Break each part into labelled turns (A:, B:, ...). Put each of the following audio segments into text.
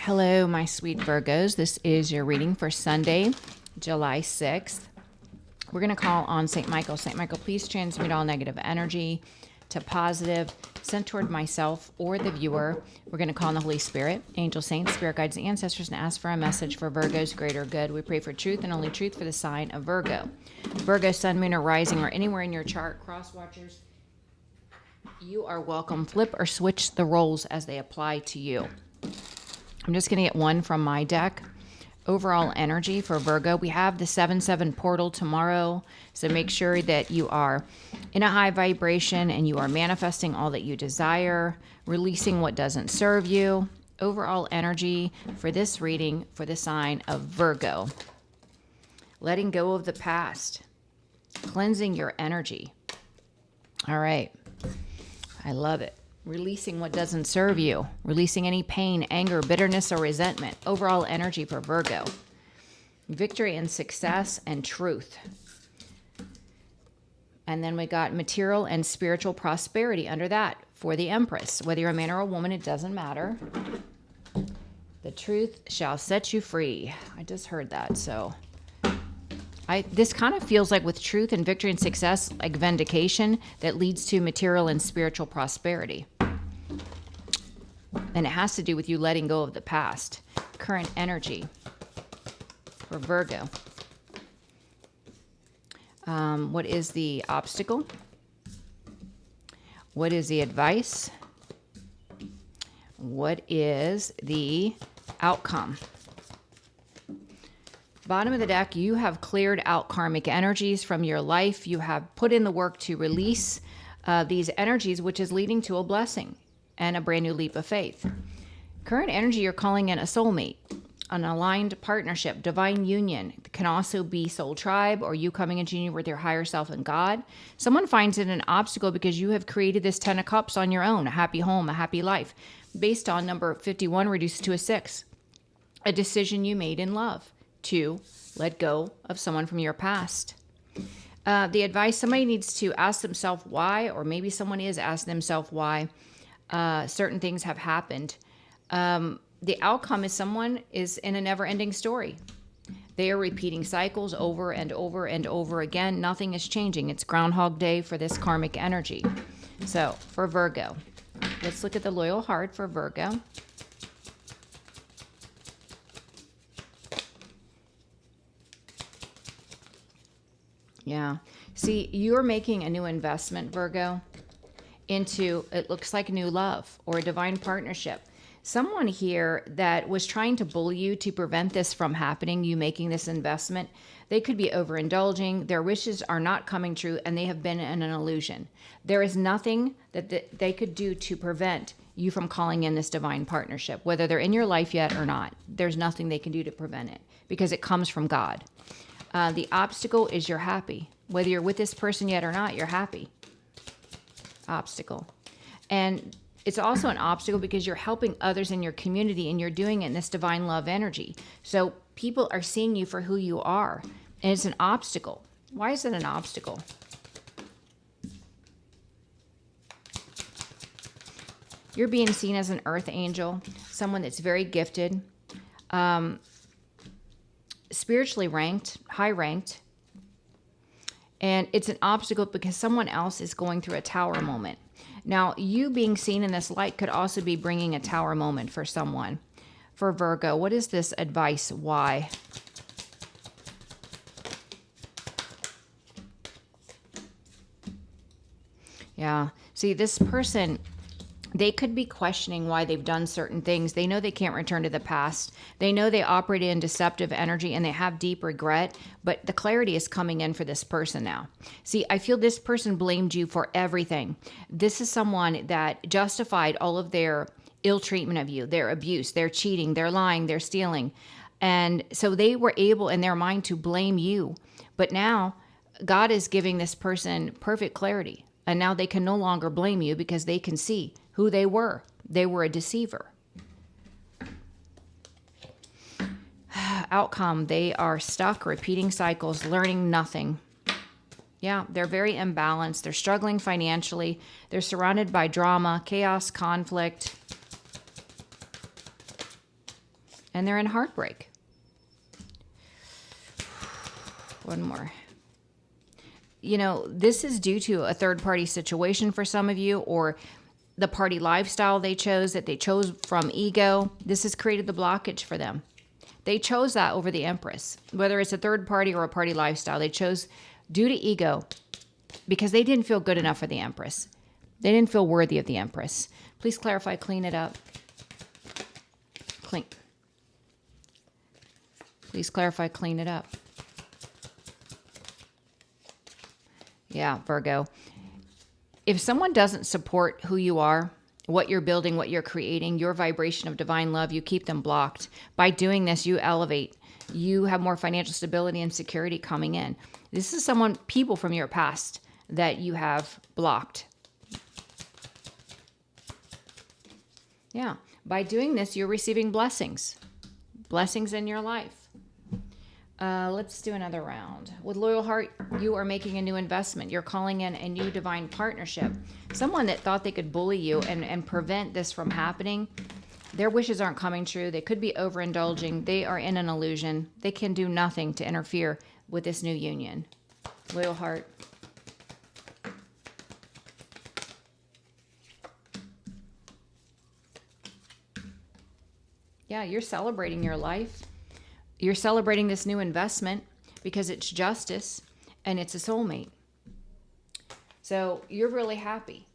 A: Hello, my sweet Virgos. This is your reading for Sunday, July 6th. We're going to call on St. Michael. St. Michael, please transmute all negative energy to positive, sent toward myself or the viewer. We're going to call on the Holy Spirit, angel saints, spirit guides, and ancestors, and ask for a message for Virgo's greater good. We pray for truth and only truth for the sign of Virgo. Virgo, sun, moon, or rising, or anywhere in your chart, cross watchers, you are welcome. Flip or switch the roles as they apply to you. I'm just going to get one from my deck. Overall energy for Virgo. We have the 7-7 portal tomorrow. So make sure that you are in a high vibration and you are manifesting all that you desire, releasing what doesn't serve you. Overall energy for this reading for the sign of Virgo. Letting go of the past. Cleansing your energy. All right. I love it. Releasing what doesn't serve you. Releasing any pain, anger, bitterness, or resentment. Overall energy for Virgo. Victory and success and truth. And then we got material and spiritual prosperity under that for the Empress. Whether you're a man or a woman, it doesn't matter. The truth shall set you free. I just heard that, so... this kind of feels like with truth and victory and success, like vindication that leads to material and spiritual prosperity. And it has to do with you letting go of the past. Current energy for Virgo. What is the obstacle? What is the advice? What is the outcome? Bottom of the deck, you have cleared out karmic energies from your life. You have put in the work to release these energies, which is leading to a blessing and a brand new leap of faith. Current energy, you're calling in a soulmate, an aligned partnership, divine union. It can also be soul tribe or you coming into union with your higher self and God. Someone finds it an obstacle because you have created this 10 of cups on your own, a happy home, a happy life, based on number 51 reduced to a 6, a decision you made in love. To let go of someone from your past. The advice, somebody needs to ask themselves why, or maybe someone is asking themselves why certain things have happened. The outcome is someone is in a never-ending story. They are repeating cycles over and over and over again. Nothing is changing. It's Groundhog Day for this karmic energy. So for Virgo, let's look at the loyal heart for Virgo. Yeah. See, you're making a new investment, Virgo, into, it looks like new love or a divine partnership. Someone here that was trying to bully you to prevent this from happening, you making this investment, they could be overindulging. Their wishes are not coming true and they have been in an illusion. There is nothing that they could do to prevent you from calling in this divine partnership, whether they're in your life yet or not. There's nothing they can do to prevent it because it comes from God. The obstacle is you're happy. Whether you're with this person yet or not, you're happy. Obstacle. And it's also an obstacle because you're helping others in your community and you're doing it in this divine love energy. So people are seeing you for who you are. And it's an obstacle. Why is it an obstacle? You're being seen as an earth angel, someone that's very gifted. Spiritually ranked, high ranked, and it's an obstacle because someone else is going through a tower moment. Now, you being seen in this light could also be bringing a tower moment for someone. For Virgo, what is this advice? Why? Yeah, see, this person, they could be questioning why they've done certain things. They know they can't return to the past. They know they operated in deceptive energy and they have deep regret, but the clarity is coming in for this person now. See, I feel this person blamed you for everything. This is someone that justified all of their ill treatment of you, their abuse, their cheating, their lying, their stealing. And so they were able in their mind to blame you. But now God is giving this person perfect clarity. And now they can no longer blame you because they can see who they were. They were a deceiver. Outcome, they are stuck, repeating cycles, learning nothing. Yeah, they're very imbalanced. They're struggling financially. They're surrounded by drama, chaos, conflict. and they're in heartbreak. One more. You know, this is due to a third-party situation for some of you, or the party lifestyle they chose, that they chose from ego. This has created the blockage for them. They chose that over the Empress. Whether it's a third party or a party lifestyle, they chose due to ego because they didn't feel good enough for the Empress. They didn't feel worthy of the Empress. Please clarify, clean it up. Clean. Please clarify, clean it up. Yeah, Virgo. If someone doesn't support who you are, what you're building, what you're creating, your vibration of divine love, you keep them blocked. By doing this, you elevate. You have more financial stability and security coming in. This is people from your past that you have blocked. Yeah. By doing this, you're receiving blessings. Blessings in your life. Let's do another round. With loyal heart, you are making a new investment. You're calling in a new divine partnership. Someone that thought they could bully you and prevent this from happening, their wishes aren't coming true. They could be overindulging. They are in an illusion. They can do nothing to interfere with this new union. Loyal heart. Yeah, you're celebrating your life. You're celebrating this new investment because it's justice and it's a soulmate. So you're really happy.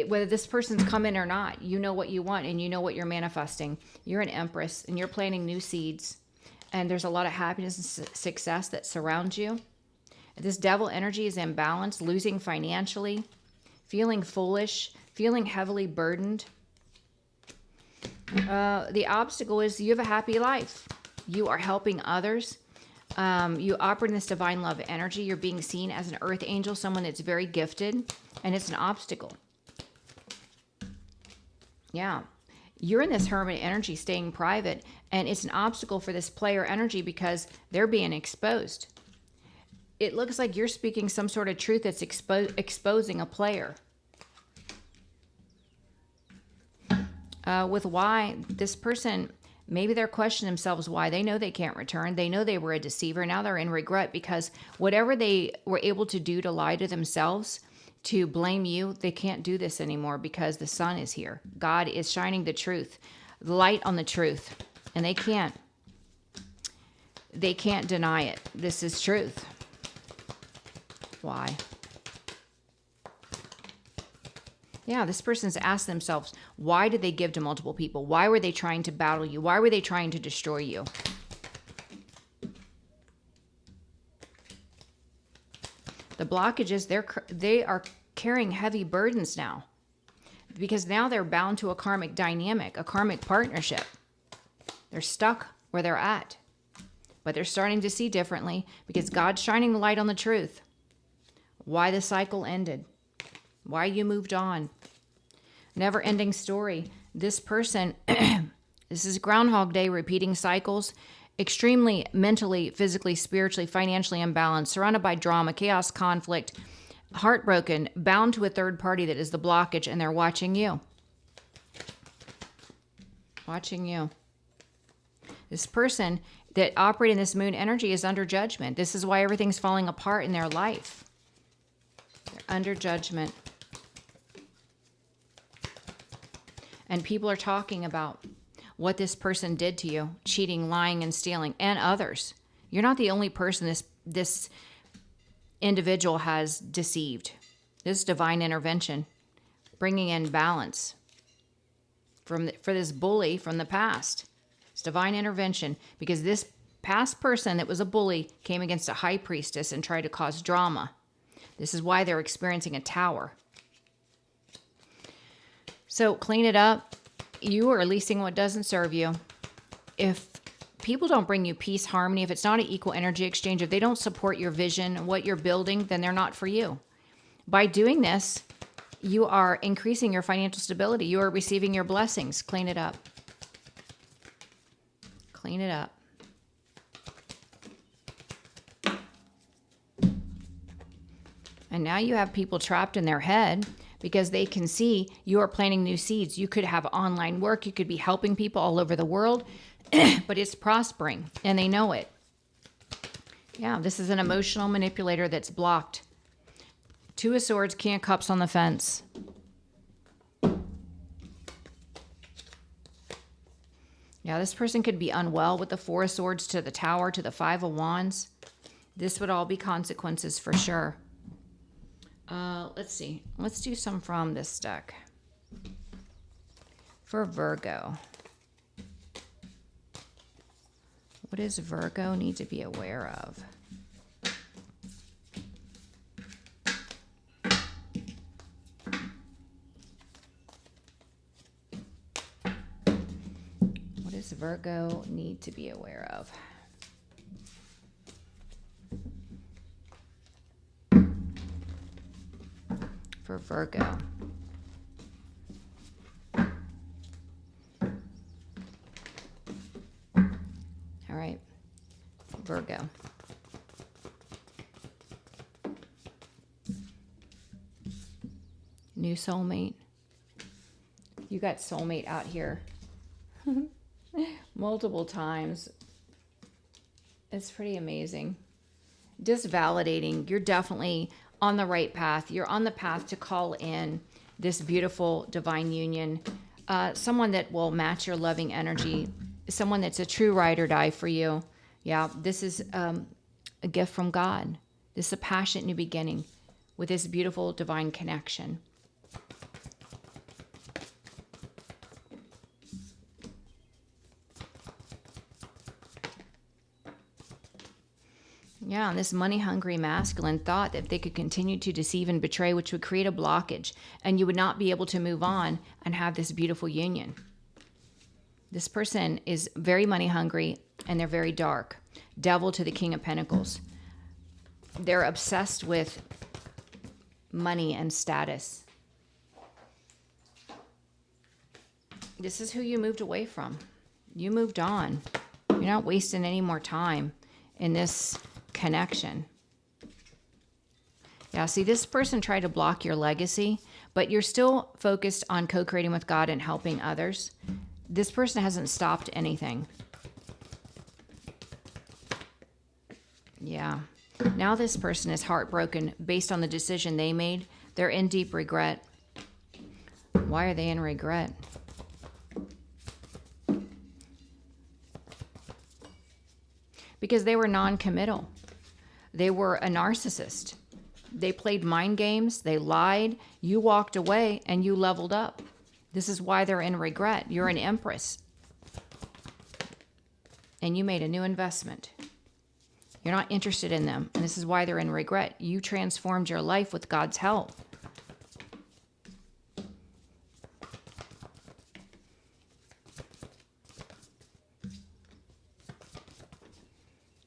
A: Whether this person's come in or not, you know what you want and you know what you're manifesting. You're an Empress and you're planting new seeds. And there's a lot of happiness and success that surrounds you. This devil energy is imbalanced, losing financially, feeling foolish, feeling heavily burdened. The obstacle is you have a happy life. You are helping others. You operate in this divine love energy. You're being seen as an earth angel, someone that's very gifted, and it's an obstacle. Yeah. You're in this hermit energy, staying private, and it's an obstacle for this player energy because they're being exposed. It looks like you're speaking some sort of truth that's exposing a player. With why this person... Maybe they're questioning themselves why. They know they can't return. They know they were a deceiver. Now they're in regret because whatever they were able to do to lie to themselves, to blame you, they can't do this anymore because the sun is here. God is shining the truth, the light on the truth, and they can't deny it. This is truth. Why? Yeah, this person's asked themselves, why did they give to multiple people? Why were they trying to battle you? Why were they trying to destroy you? The blockages, they are carrying heavy burdens now because now they're bound to a karmic dynamic, a karmic partnership. They're stuck where they're at, but they're starting to see differently because God's shining the light on the truth. Why the cycle ended. Why you moved on. Never ending story. This person, this is Groundhog Day, repeating cycles, extremely mentally, physically, spiritually, financially imbalanced, surrounded by drama, chaos, conflict, heartbroken, bound to a third party that is the blockage, and they're watching you. Watching you. This person that operates in this moon energy is under judgment. This is why everything's falling apart in their life. They're under judgment. And people are talking about what this person did to you, cheating, lying, and stealing, and others. You're not the only person this individual has deceived. This is divine intervention, bringing in balance for this bully from the past. It's divine intervention because this past person that was a bully came against a high priestess and tried to cause drama. This is why they're experiencing a tower. So clean it up. You are releasing what doesn't serve you. If people don't bring you peace, harmony, if it's not an equal energy exchange, if they don't support your vision, what you're building, then they're not for you. By doing this, you are increasing your financial stability. You are receiving your blessings. Clean it up. Clean it up. And now you have people trapped in their head because they can see you are planting new seeds. You could have online work. You could be helping people all over the world, but it's prospering and they know it. Yeah, this is an emotional manipulator that's blocked. Two of Swords, King of Cups on the fence. Yeah, this person could be unwell with the Four of Swords to the Tower to the Five of Wands. This would all be consequences for sure. Let's see. Let's do some from this deck. For Virgo. What does Virgo need to be aware of? What does Virgo need to be aware of? For Virgo. All right, Virgo. New soulmate. You got soulmate out here multiple times. It's pretty amazing. Just validating. You're definitely on the right path. You're on the path to call in this beautiful divine union. Someone that will match your loving energy. Someone that's a true ride or die for you. Yeah, this is a gift from God. This is a passionate new beginning with this beautiful divine connection. Yeah, and this money-hungry masculine thought that they could continue to deceive and betray, which would create a blockage, and you would not be able to move on and have this beautiful union. This person is very money-hungry, and they're very dark. Devil to the King of Pentacles. They're obsessed with money and status. This is who you moved away from. You moved on. You're not wasting any more time in this connection. Yeah, see, this person tried to block your legacy, but you're still focused on co-creating with God and helping others. This person hasn't stopped anything. Yeah. Now this person is heartbroken based on the decision they made. They're in deep regret. Why are they in regret? Because they were non-committal. They were a narcissist. They played mind games. They lied. You walked away and you leveled up. This is why they're in regret. You're an empress. And you made a new investment. You're not interested in them. And this is why they're in regret. You transformed your life with God's help.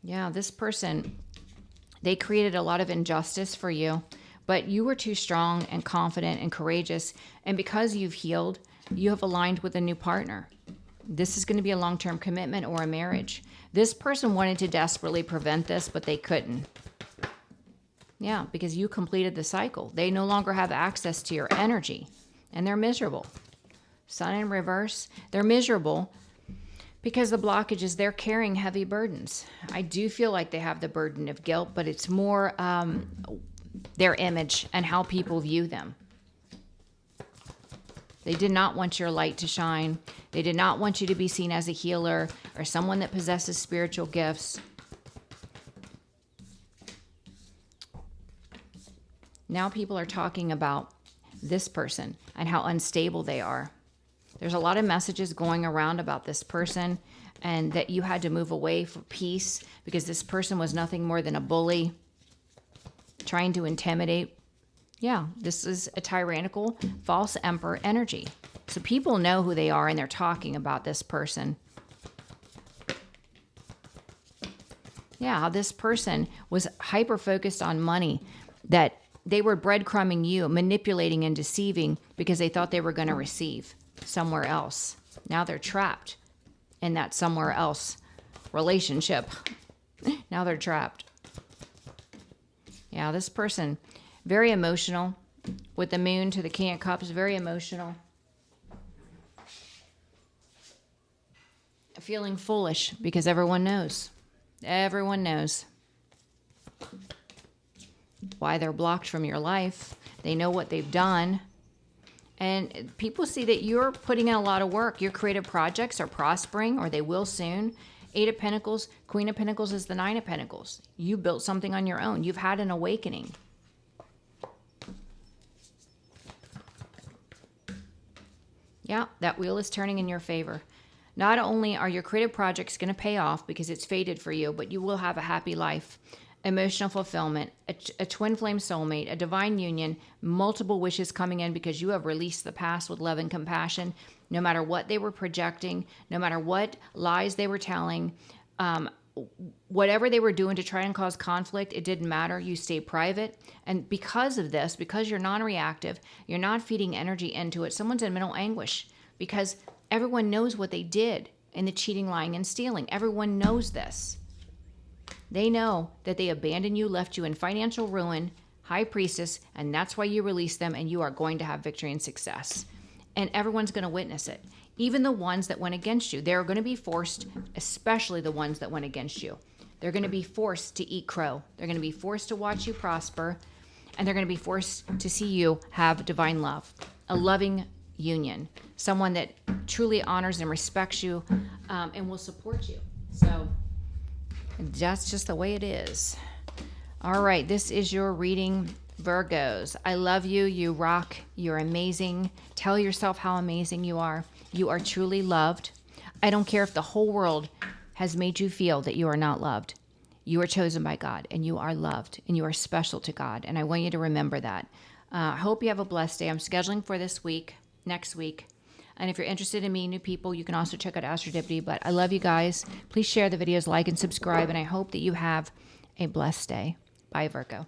A: Yeah, this person, they created a lot of injustice for you, but you were too strong and confident and courageous. And because you've healed, you have aligned with a new partner. This is going to be a long-term commitment or a marriage. This person wanted to desperately prevent this, but they couldn't. Yeah, because you completed the cycle. They no longer have access to your energy, and they're miserable. Sun in reverse, they're miserable because the blockage is they're carrying heavy burdens. I do feel like they have the burden of guilt, but it's more their image and how people view them. They did not want your light to shine. They did not want you to be seen as a healer or someone that possesses spiritual gifts. Now people are talking about this person and how unstable they are. There's a lot of messages going around about this person and that you had to move away for peace because this person was nothing more than a bully trying to intimidate. Yeah, this is a tyrannical, false emperor energy. So people know who they are and they're talking about this person. Yeah, how this person was hyper-focused on money, that they were breadcrumbing you, manipulating and deceiving because they thought they were going to receive somewhere else. Now they're trapped in that somewhere else relationship. Now they're trapped. Yeah, this person, very emotional. with the moon to the King of Cups, very emotional. Feeling foolish because everyone knows. Everyone knows why they're blocked from your life. They know what they've done. And people see that you're putting in a lot of work. Your creative projects are prospering, or they will soon. 8 of Pentacles, Queen of Pentacles is the 9 of Pentacles. You built something on your own. You've had an awakening. Yeah, that wheel is turning in your favor. Not only are your creative projects going to pay off because it's fated for you, but you will have a happy life, emotional fulfillment, a twin flame soulmate, a divine union, multiple wishes coming in because you have released the past with love and compassion. No matter what they were projecting, no matter what lies they were telling, whatever they were doing to try and cause conflict, it didn't matter. You stay private. And because of this, because you're non-reactive, you're not feeding energy into it, someone's in mental anguish because everyone knows what they did in the cheating, lying, and stealing. Everyone knows this. They know that they abandoned you, left you in financial ruin, high priestess, and that's why you released them, and you are going to have victory and success. And everyone's going to witness it. Even the ones that went against you, they're going to be forced, especially the ones that went against you. They're going to be forced to eat crow. They're going to be forced to watch you prosper, and they're going to be forced to see you have divine love, a loving union, someone that truly honors and respects you and will support you. So that's just the way it is. All right, this is your reading, Virgos. I love you. You rock. You're amazing. Tell yourself how amazing you are. You are truly loved. I don't care if the whole world has made you feel that you are not loved. You are chosen by God, and you are loved, and you are special to God. And I want you to remember that. I hope you have a blessed day. I'm scheduling for this week, next week. And if you're interested in meeting new people, you can also check out Astro Divinity. But I love you guys. Please share the videos, like, and subscribe. And I hope that you have a blessed day. Bye, Virgo.